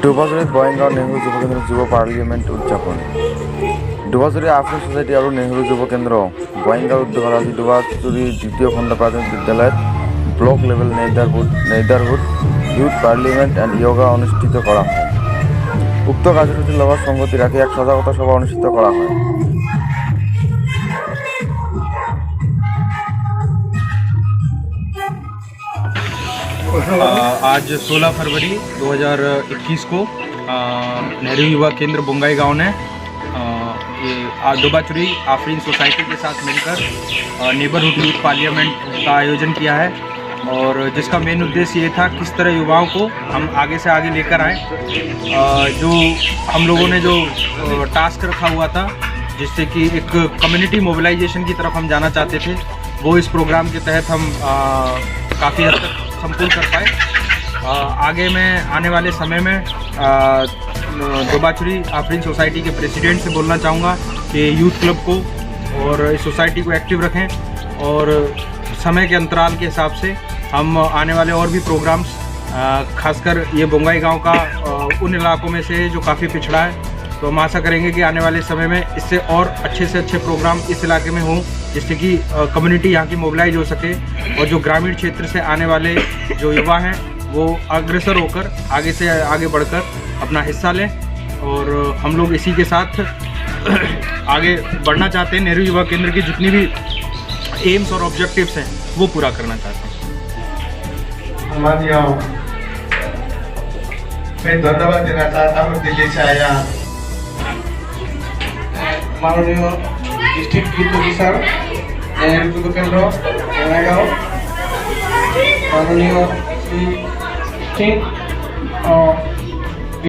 ডুবাজুৰিত বঙাইগাঁও নেহৰু যুৱ কেন্দ্ৰ যুৱ পাৰ্লিয়ামেণ্ট উদযাপন। ডুবাজুৰি আফ্ৰিন সোসাইটি আৰু নেহৰু যুৱ কেন্দ্ৰ বঙাইগাঁও উদ্যোগত আজি ডুবাজুৰি দ্বিতীয় খণ্ড প্ৰাথমিক বিদ্যালয়ত block level neighbourhood youth parliament and yoga অনুষ্ঠিত কৰা হয়। উক্ত কাৰ্যসূচীৰ লগত সংগতি ৰাখি এক সজাগতা সভা অনুষ্ঠিত কৰা হয়। आज 16 फरवरी 2021 को नेहरू युवा केंद्र बंगाईगांव ने डुबाचुरी आफरीन सोसाइटी के साथ मिलकर नेबरहुड यूथ पार्लियामेंट का आयोजन किया है और जिसका मेन उद्देश्य ये था किस तरह युवाओं को हम आगे से आगे लेकर आएँ। जो हम लोगों ने जो टास्क रखा हुआ था जिससे कि एक कम्युनिटी मोबिलाइजेशन की तरफ हम जाना चाहते थे, वो इस प्रोग्राम के तहत हम काफ़ी हद तक संपूर्ण कर पाए। आगे मैं आने वाले समय में डुबाचुरी आफरीन सोसाइटी के प्रेसिडेंट से बोलना चाहूँगा कि यूथ क्लब को और इस सोसाइटी को एक्टिव रखें और समय के अंतराल के हिसाब से हम आने वाले और भी प्रोग्राम्स, खासकर ये बंगाईगांव का उन इलाकों में से जो काफ़ी पिछड़ा है, तो हम आशा करेंगे कि आने वाले समय में इससे और अच्छे से अच्छे प्रोग्राम इस इलाके में हों जिससे कि कम्युनिटी यहाँ की मोबिलाइज हो सके और जो ग्रामीण क्षेत्र से आने वाले जो युवा हैं वो अग्रसर होकर आगे से आगे बढ़कर अपना हिस्सा लें। और हम लोग इसी के साथ आगे बढ़ना चाहते हैं। नेहरू युवा केंद्र की जितनी भी एम्स और ऑब्जेक्टिव्स हैं वो पूरा करना चाहते हैं। मैं धन्यवाद देना चाहता हूँ दिल्ली से आया माननीय डिस्ट्रिक्ट यूथ ऑफिसर नेहरू युवा केंद्र बंगाईगांव माननीय श्री सिंह